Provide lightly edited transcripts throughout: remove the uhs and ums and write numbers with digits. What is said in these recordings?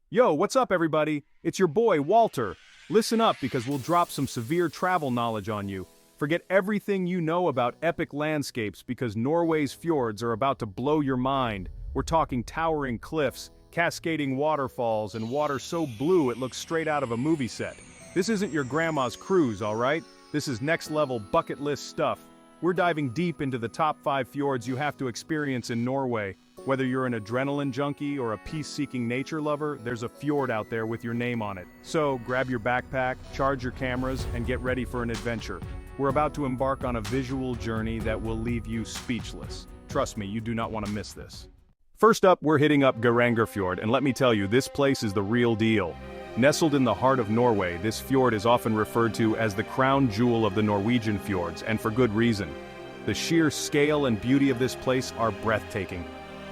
Yo, what's up, everybody? It's your boy, Walter. Listen up because we'll drop some severe travel knowledge on you. Forget everything you know about epic landscapes because Norway's fjords are about to blow your mind. We're talking towering cliffs, cascading waterfalls, and water so blue it looks straight out of a movie set. This isn't your grandma's cruise, alright? This is next-level bucket list stuff. We're diving deep into the top 5 fjords you have to experience in Norway. Whether you're an adrenaline junkie or a peace-seeking nature lover, there's a fjord out there with your name on it. So, grab your backpack, charge your cameras, and get ready for an adventure. We're about to embark on a visual journey that will leave you speechless. Trust me, you do not want to miss this. First up, we're hitting up Geirangerfjord, and let me tell you, this place is the real deal. Nestled in the heart of Norway, this fjord is often referred to as the crown jewel of the Norwegian fjords, and for good reason. The sheer scale and beauty of this place are breathtaking.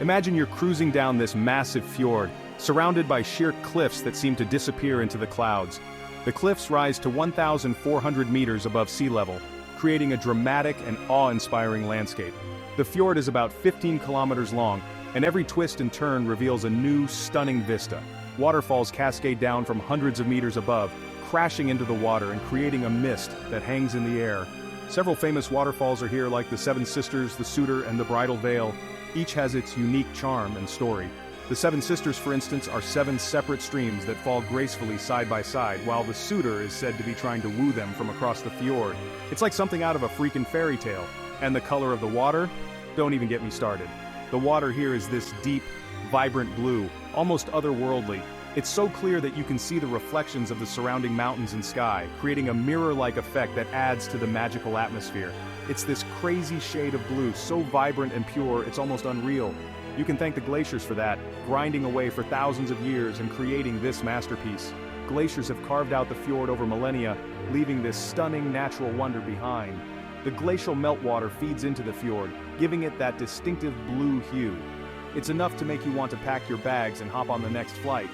Imagine you're cruising down this massive fjord, surrounded by sheer cliffs that seem to disappear into the clouds. The cliffs rise to 1,400 meters above sea level, creating a dramatic and awe-inspiring landscape. The fjord is about 15 kilometers long, and every twist and turn reveals a new, stunning vista. Waterfalls cascade down from hundreds of meters above, crashing into the water and creating a mist that hangs in the air. Several famous waterfalls are here, like the Seven Sisters, the Suder, and the Bridal Veil. Each has its unique charm and story. The Seven Sisters, for instance, are 7 separate streams that fall gracefully side by side, while the Suder is said to be trying to woo them from across the fjord. It's like something out of a freaking fairy tale. And the color of the water? Don't even get me started. The water here is this deep, vibrant blue, almost otherworldly. It's so clear that you can see the reflections of the surrounding mountains and sky, creating a mirror-like effect that adds to the magical atmosphere. It's this crazy shade of blue, so vibrant and pure, it's almost unreal. You can thank the glaciers for that, grinding away for thousands of years and creating this masterpiece. Glaciers have carved out the fjord over millennia, leaving this stunning natural wonder behind. The glacial meltwater feeds into the fjord, giving it that distinctive blue hue. It's enough to make you want to pack your bags and hop on the next flight.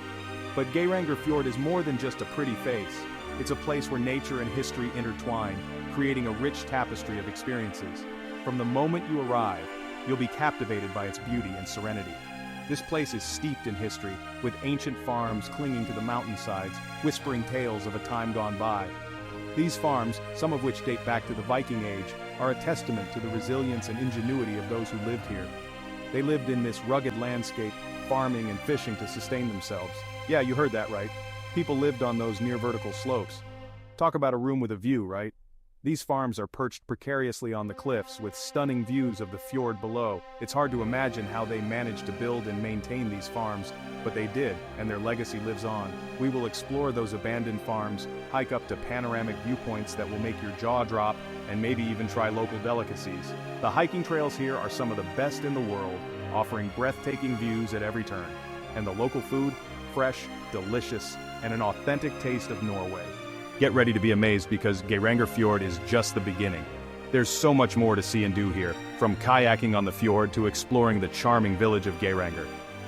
But Geirangerfjord is more than just a pretty face. It's a place where nature and history intertwine, creating a rich tapestry of experiences. From the moment you arrive, you'll be captivated by its beauty and serenity. This place is steeped in history, with ancient farms clinging to the mountainsides, whispering tales of a time gone by. These farms, some of which date back to the Viking Age, are a testament to the resilience and ingenuity of those who lived here. They lived in this rugged landscape, farming and fishing to sustain themselves. Yeah, you heard that right. People lived on those near-vertical slopes. Talk about a room with a view, right? These farms are perched precariously on the cliffs with stunning views of the fjord below. It's hard to imagine how they managed to build and maintain these farms, but they did, and their legacy lives on. We will explore those abandoned farms, hike up to panoramic viewpoints that will make your jaw drop, and maybe even try local delicacies. The hiking trails here are some of the best in the world, offering breathtaking views at every turn. And the local food? Fresh, delicious, and an authentic taste of Norway. Get ready to be amazed because Geirangerfjord is just the beginning. There's so much more to see and do here, from kayaking on the fjord to exploring the charming village of Geiranger.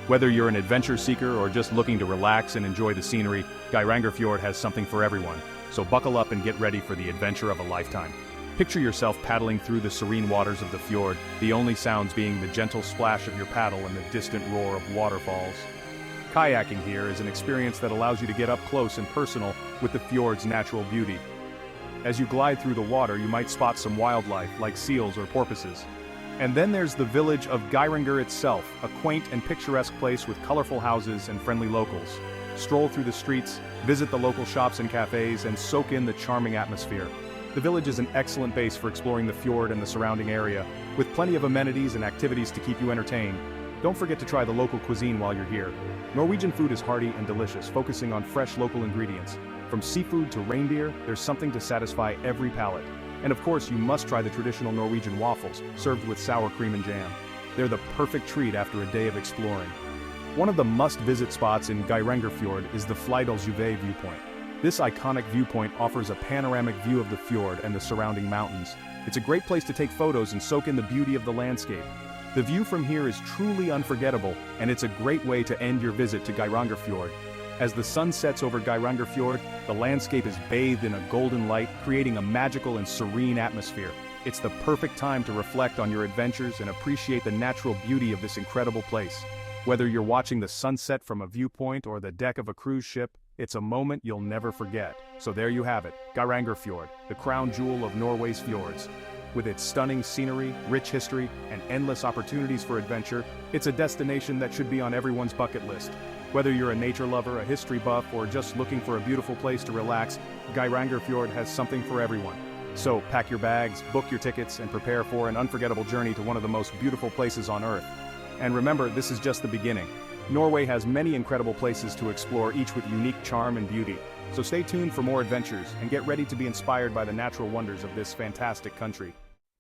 Whether you're an adventure seeker or just looking to relax and enjoy the scenery, Geirangerfjord has something for everyone. So buckle up and get ready for the adventure of a lifetime. Picture yourself paddling through the serene waters of the fjord, the only sounds being the gentle splash of your paddle and the distant roar of waterfalls. Kayaking here is an experience that allows you to get up close and personal with the fjord's natural beauty. As you glide through the water, you might spot some wildlife like seals or porpoises. And then there's the village of Geiranger itself, a quaint and picturesque place with colorful houses and friendly locals. Stroll through the streets, visit the local shops and cafes, and soak in the charming atmosphere. The village is an excellent base for exploring the fjord and the surrounding area, with plenty of amenities and activities to keep you entertained. Don't forget to try the local cuisine while you're here. Norwegian food is hearty and delicious, focusing on fresh local ingredients. From seafood to reindeer, there's something to satisfy every palate. And of course, you must try the traditional Norwegian waffles, served with sour cream and jam. They're the perfect treat after a day of exploring. One of the must-visit spots in Geirangerfjord is the Fjord's viewpoint. This iconic viewpoint offers a panoramic view of the fjord and the surrounding mountains. It's a great place to take photos and soak in the beauty of the landscape. The view from here is truly unforgettable, and it's a great way to end your visit to Geirangerfjord. As the sun sets over Geirangerfjord, the landscape is bathed in a golden light, creating a magical and serene atmosphere. It's the perfect time to reflect on your adventures and appreciate the natural beauty of this incredible place. Whether you're watching the sunset from a viewpoint or the deck of a cruise ship, it's a moment you'll never forget. So there you have it, Geirangerfjord, the crown jewel of Norway's fjords. With its stunning scenery, rich history, and endless opportunities for adventure, it's a destination that should be on everyone's bucket list. Whether you're a nature lover, a history buff, or just looking for a beautiful place to relax, Geirangerfjord has something for everyone. So pack your bags, book your tickets, and prepare for an unforgettable journey to one of the most beautiful places on Earth. And remember, this is just the beginning. Norway has many incredible places to explore, each with unique charm and beauty. So stay tuned for more adventures and get ready to be inspired by the natural wonders of this fantastic country.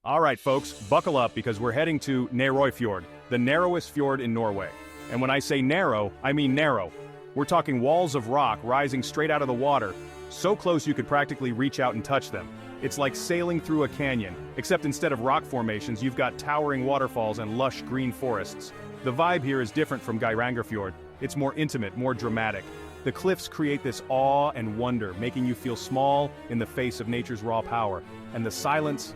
All right, folks, buckle up because we're heading to Nærøyfjord, the narrowest fjord in Norway. And when I say narrow, I mean narrow. We're talking walls of rock rising straight out of the water, so close you could practically reach out and touch them. It's like sailing through a canyon, except instead of rock formations, you've got towering waterfalls and lush green forests. The vibe here is different from Geirangerfjord. It's more intimate, more dramatic. The cliffs create this awe and wonder, making you feel small in the face of nature's raw power. And the silence,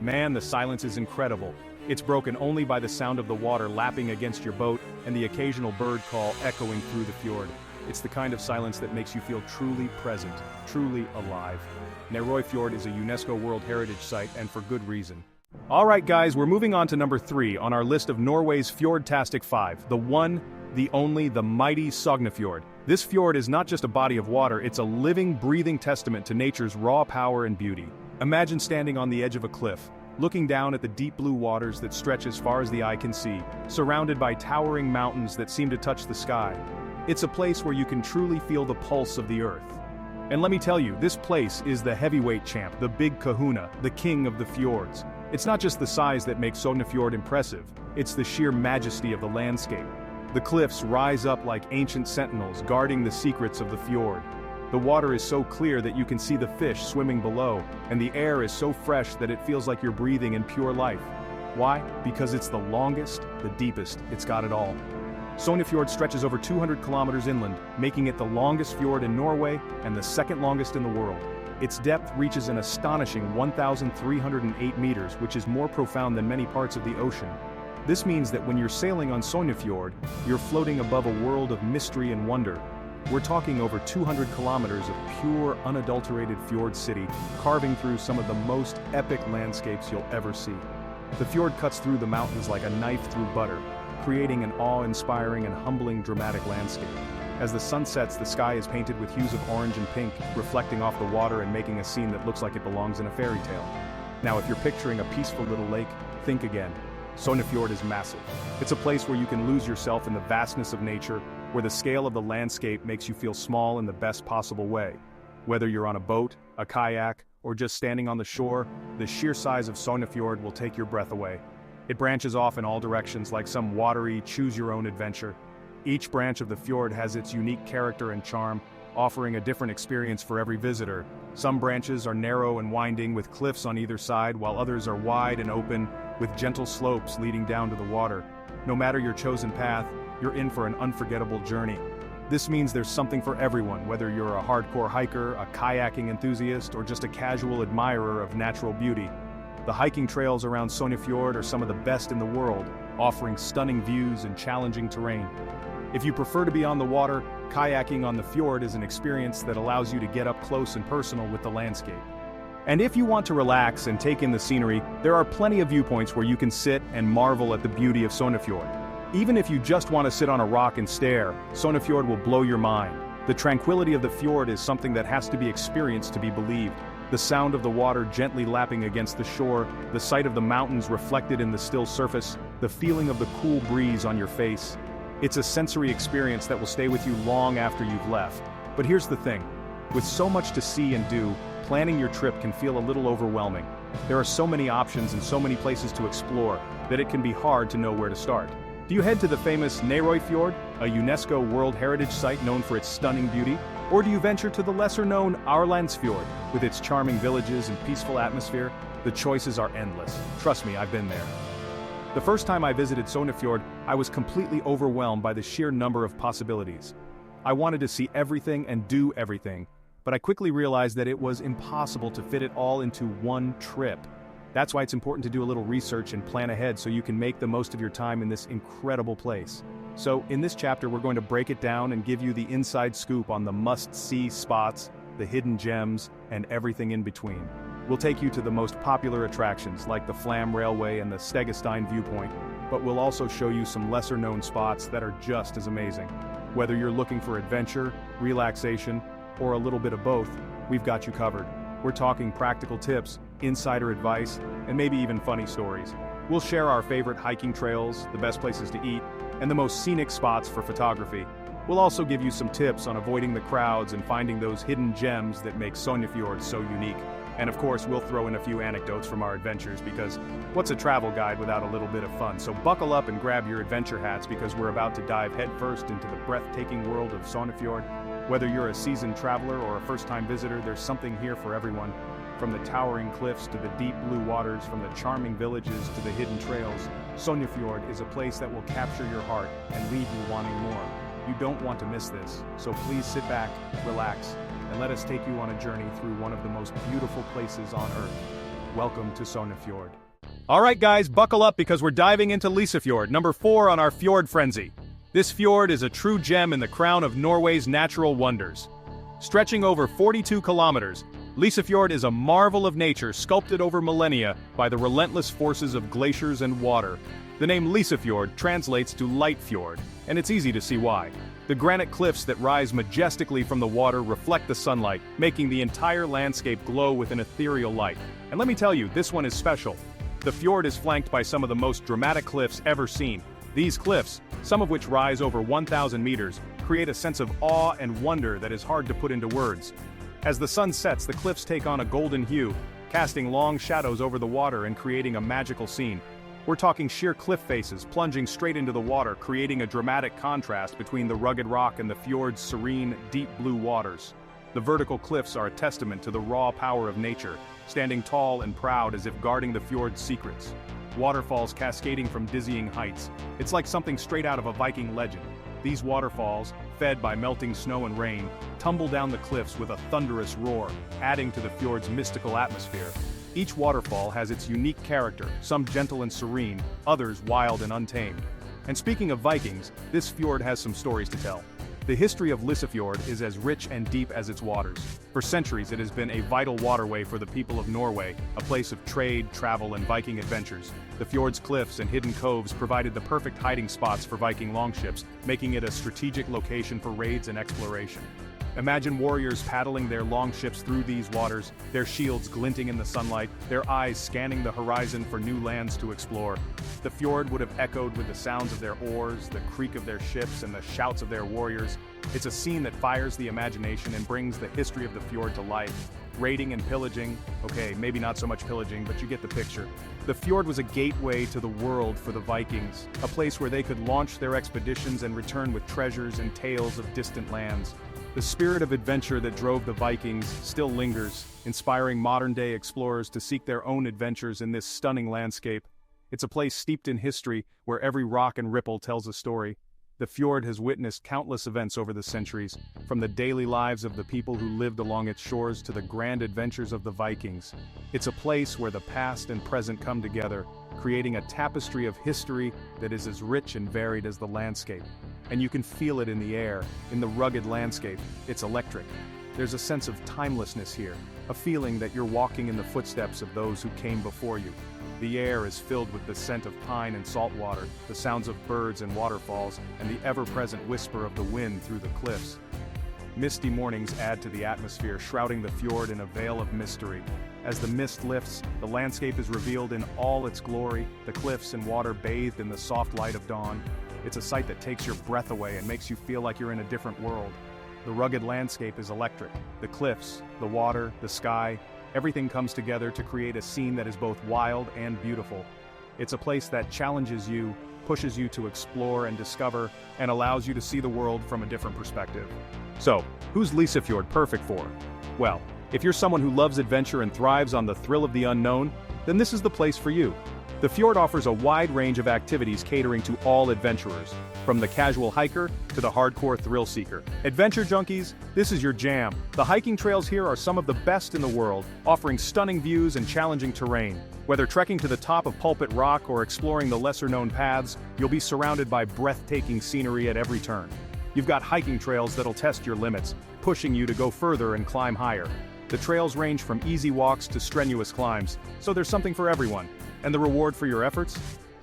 man, the silence is incredible. It's broken only by the sound of the water lapping against your boat and the occasional bird call echoing through the fjord. It's the kind of silence that makes you feel truly present, truly alive. Nærøyfjord is a UNESCO World Heritage Site, and for good reason. Alright guys, we're moving on to number 3 on our list of Norway's Fjordtastic 5, the one, the only, the mighty Sognefjord. This fjord is not just a body of water, it's a living, breathing testament to nature's raw power and beauty. Imagine standing on the edge of a cliff, looking down at the deep blue waters that stretch as far as the eye can see, surrounded by towering mountains that seem to touch the sky. It's a place where you can truly feel the pulse of the earth. And let me tell you, this place is the heavyweight champ, the big kahuna, the king of the fjords. It's not just the size that makes Sognefjord impressive, it's the sheer majesty of the landscape. The cliffs rise up like ancient sentinels guarding the secrets of the fjord. The water is so clear that you can see the fish swimming below, and the air is so fresh that it feels like you're breathing in pure life. Why? Because it's the longest, the deepest, it's got it all. Sognefjord stretches over 200 kilometers inland, making it the longest fjord in Norway and the second longest in the world. Its depth reaches an astonishing 1,308 meters, which is more profound than many parts of the ocean. This means that when you're sailing on Sognefjord, you're floating above a world of mystery and wonder. We're talking over 200 kilometers of pure, unadulterated fjord city, carving through some of the most epic landscapes you'll ever see. The fjord cuts through the mountains like a knife through butter, creating an awe-inspiring and humbling dramatic landscape. As the sun sets, the sky is painted with hues of orange and pink, reflecting off the water and making a scene that looks like it belongs in a fairy tale. Now, if you're picturing a peaceful little lake, think again. Sognefjord is massive. It's a place where you can lose yourself in the vastness of nature, where the scale of the landscape makes you feel small in the best possible way. Whether you're on a boat, a kayak, or just standing on the shore, the sheer size of Sognefjord will take your breath away. It branches off in all directions like some watery, choose-your-own adventure. Each branch of the fjord has its unique character and charm, offering a different experience for every visitor. Some branches are narrow and winding with cliffs on either side, while others are wide and open, with gentle slopes leading down to the water. No matter your chosen path, you're in for an unforgettable journey. This means there's something for everyone, whether you're a hardcore hiker, a kayaking enthusiast, or just a casual admirer of natural beauty. The hiking trails around Sognefjord are some of the best in the world, offering stunning views and challenging terrain. If you prefer to be on the water, kayaking on the fjord is an experience that allows you to get up close and personal with the landscape. And if you want to relax and take in the scenery, there are plenty of viewpoints where you can sit and marvel at the beauty of Sognefjord. Even if you just want to sit on a rock and stare, Sognefjord will blow your mind. The tranquility of the fjord is something that has to be experienced to be believed. The sound of the water gently lapping against the shore, the sight of the mountains reflected in the still surface, the feeling of the cool breeze on your face. It's a sensory experience that will stay with you long after you've left. But here's the thing. With so much to see and do, planning your trip can feel a little overwhelming. There are so many options and so many places to explore that it can be hard to know where to start. Do you head to the famous Nærøyfjord, a UNESCO World Heritage Site known for its stunning beauty? Or do you venture to the lesser-known Geirangerfjord, with its charming villages and peaceful atmosphere? The choices are endless. Trust me, I've been there. The first time I visited Sognefjord, I was completely overwhelmed by the sheer number of possibilities. I wanted to see everything and do everything, but I quickly realized that it was impossible to fit it all into one trip. That's why it's important to do a little research and plan ahead so you can make the most of your time in this incredible place. So, in this chapter we're going to break it down and give you the inside scoop on the must-see spots, the hidden gems, and everything in between. We'll take you to the most popular attractions like the Flam Railway and the Stegestein Viewpoint, but we'll also show you some lesser-known spots that are just as amazing. Whether you're looking for adventure, relaxation, or a little bit of both, we've got you covered. We're talking practical tips, insider advice, and maybe even funny stories. We'll share our favorite hiking trails, the best places to eat, and the most scenic spots for photography. We'll also give you some tips on avoiding the crowds and finding those hidden gems that make Fjord so unique. And of course, we'll throw in a few anecdotes from our adventures because what's a travel guide without a little bit of fun? So buckle up and grab your adventure hats because we're about to dive headfirst into the breathtaking world of Fjord. Whether you're a seasoned traveler or a first-time visitor, there's something here for everyone. From the towering cliffs to the deep blue waters, from the charming villages to the hidden trails, Fjord is a place that will capture your heart and leave you wanting more. You don't want to miss this, so please sit back, relax, and let us take you on a journey through one of the most beautiful places on Earth. Welcome to Fjord. Alright guys, buckle up because we're diving into Fjord, number 4 on our Fjord Frenzy. This fjord is a true gem in the crown of Norway's natural wonders. Stretching over 42 kilometers, Fjord is a marvel of nature sculpted over millennia by the relentless forces of glaciers and water. The name Fjord translates to light fjord, and it's easy to see why. The granite cliffs that rise majestically from the water reflect the sunlight, making the entire landscape glow with an ethereal light. And let me tell you, this one is special. The fjord is flanked by some of the most dramatic cliffs ever seen. These cliffs, some of which rise over 1,000 meters, create a sense of awe and wonder that is hard to put into words. As the sun sets, the cliffs take on a golden hue, casting long shadows over the water and creating a magical scene. We're talking sheer cliff faces plunging straight into the water, creating a dramatic contrast between the rugged rock and the fjord's serene, deep blue waters. The vertical cliffs are a testament to the raw power of nature, standing tall and proud as if guarding the fjord's secrets. Waterfalls cascading from dizzying heights. It's like something straight out of a Viking legend. These waterfalls, fed by melting snow and rain, tumble down the cliffs with a thunderous roar, adding to the fjord's mystical atmosphere. Each waterfall has its unique character, some gentle and serene, others wild and untamed. And speaking of Vikings, this fjord has some stories to tell. The history of Fjord is as rich and deep as its waters. For centuries it has been a vital waterway for the people of Norway, a place of trade, travel, and Viking adventures. The fjord's cliffs and hidden coves provided the perfect hiding spots for Viking longships, making it a strategic location for raids and exploration. Imagine warriors paddling their longships through these waters, their shields glinting in the sunlight, their eyes scanning the horizon for new lands to explore. The fjord would have echoed with the sounds of their oars, the creak of their ships, and the shouts of their warriors. It's a scene that fires the imagination and brings the history of the fjord to life. Raiding and pillaging, okay, maybe not so much pillaging, but you get the picture. The fjord was a gateway to the world for the Vikings, a place where they could launch their expeditions and return with treasures and tales of distant lands. The spirit of adventure that drove the Vikings still lingers, inspiring modern-day explorers to seek their own adventures in this stunning landscape. It's a place steeped in history, where every rock and ripple tells a story. The fjord has witnessed countless events over the centuries, from the daily lives of the people who lived along its shores to the grand adventures of the Vikings. It's a place where the past and present come together, creating a tapestry of history that is as rich and varied as the landscape. And you can feel it in the air, in the rugged landscape. It's electric. There's a sense of timelessness here, a feeling that you're walking in the footsteps of those who came before you. The air is filled with the scent of pine and salt water, the sounds of birds and waterfalls, and the ever-present whisper of the wind through the cliffs. Misty mornings add to the atmosphere, shrouding the fjord in a veil of mystery. As the mist lifts, the landscape is revealed in all its glory, the cliffs and water bathed in the soft light of dawn. It's a sight that takes your breath away and makes you feel like you're in a different world. The rugged landscape is electric. The cliffs, the water, the sky, everything comes together to create a scene that is both wild and beautiful. It's a place that challenges you, pushes you to explore and discover, and allows you to see the world from a different perspective. So, who's Fjord perfect for? Well, if you're someone who loves adventure and thrives on the thrill of the unknown, then this is the place for you. The fjord offers a wide range of activities catering to all adventurers, from the casual hiker to the hardcore thrill seeker. Adventure junkies, this is your jam. The hiking trails here are some of the best in the world, offering stunning views and challenging terrain. Whether trekking to the top of Pulpit Rock or exploring the lesser-known paths, you'll be surrounded by breathtaking scenery at every turn. You've got hiking trails that'll test your limits, pushing you to go further and climb higher. The trails range from easy walks to strenuous climbs, so there's something for everyone. And the reward for your efforts?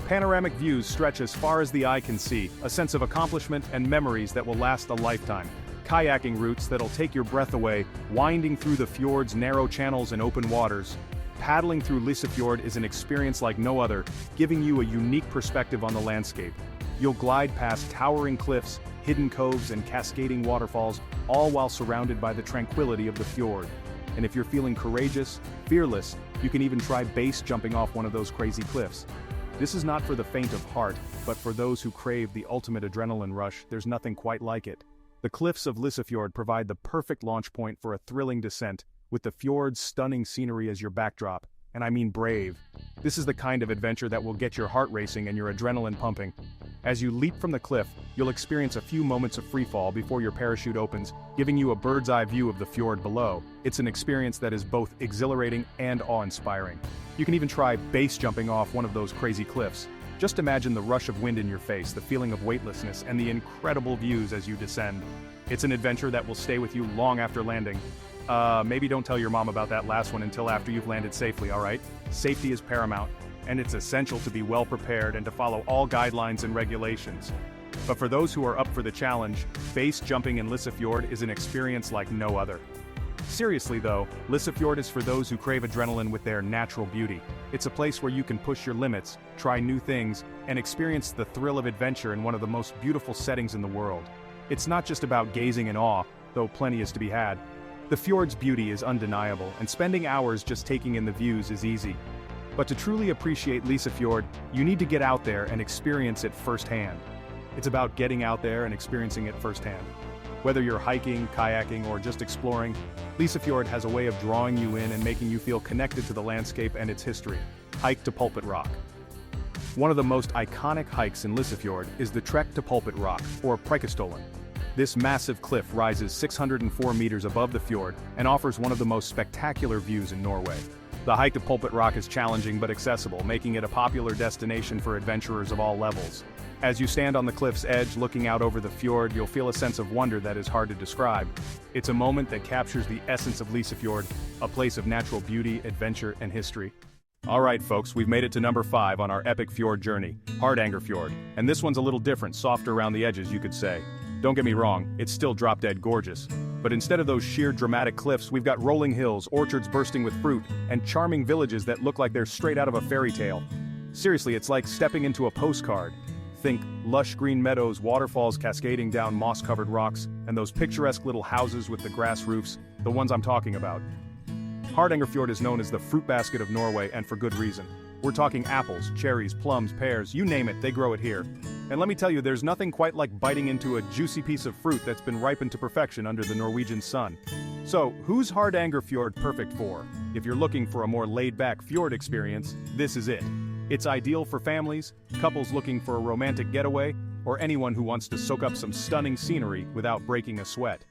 Panoramic views stretch as far as the eye can see, a sense of accomplishment and memories that will last a lifetime. Kayaking routes that'll take your breath away, winding through the fjord's narrow channels and open waters. Paddling through Fjord is an experience like no other, giving you a unique perspective on the landscape. You'll glide past towering cliffs, hidden coves and cascading waterfalls, all while surrounded by the tranquility of the fjord. And if you're feeling courageous, fearless, you can even try base jumping off one of those crazy cliffs. This is not for the faint of heart, but for those who crave the ultimate adrenaline rush. There's nothing quite like it. The cliffs of Fjord provide the perfect launch point for a thrilling descent, with the fjord's stunning scenery as your backdrop. And I mean brave. This is the kind of adventure that will get your heart racing and your adrenaline pumping. As you leap from the cliff, you'll experience a few moments of freefall before your parachute opens, giving you a bird's-eye view of the fjord below. It's an experience that is both exhilarating and awe-inspiring. You can even try base jumping off one of those crazy cliffs. Just imagine the rush of wind in your face, the feeling of weightlessness, and the incredible views as you descend. It's an adventure that will stay with you long after landing. Maybe don't tell your mom about that last one until after you've landed safely, alright? Safety is paramount, and it's essential to be well prepared and to follow all guidelines and regulations. But for those who are up for the challenge, base jumping in Fjord is an experience like no other. Seriously though, Fjord is for those who crave adrenaline with their natural beauty. It's a place where you can push your limits, try new things, and experience the thrill of adventure in one of the most beautiful settings in the world. It's not just about gazing in awe, though plenty is to be had. The fjord's beauty is undeniable, and spending hours just taking in the views is easy. But to truly appreciate Fjord, you need to get out there and experience it firsthand. It's about getting out there and experiencing it firsthand. Whether you're hiking, kayaking, or just exploring, Fjord has a way of drawing you in and making you feel connected to the landscape and its history. Hike to Pulpit Rock. One of the most iconic hikes in Fjord is the trek to Pulpit Rock, or Preikestolen. This massive cliff rises 604 meters above the fjord and offers one of the most spectacular views in Norway. The hike to Pulpit Rock is challenging but accessible, making it a popular destination for adventurers of all levels. As you stand on the cliff's edge looking out over the fjord, you'll feel a sense of wonder that is hard to describe. It's a moment that captures the essence of Fjord, a place of natural beauty, adventure, and history. Alright folks, we've made it to number 5 on our epic fjord journey, Geirangerfjord. And this one's a little different, softer around the edges you could say. Don't get me wrong, it's still drop-dead gorgeous. But instead of those sheer dramatic cliffs, we've got rolling hills, orchards bursting with fruit, and charming villages that look like they're straight out of a fairy tale. Seriously, it's like stepping into a postcard. Think lush green meadows, waterfalls cascading down moss-covered rocks, and those picturesque little houses with the grass roofs, the ones I'm talking about. Geirangerfjord is known as the fruit basket of Norway, and for good reason. We're talking apples, cherries, plums, pears, you name it, they grow it here. And let me tell you, there's nothing quite like biting into a juicy piece of fruit that's been ripened to perfection under the Norwegian sun. So, who's Geirangerfjord perfect for? If you're looking for a more laid-back fjord experience, this is it. It's ideal for families, couples looking for a romantic getaway, or anyone who wants to soak up some stunning scenery without breaking a sweat.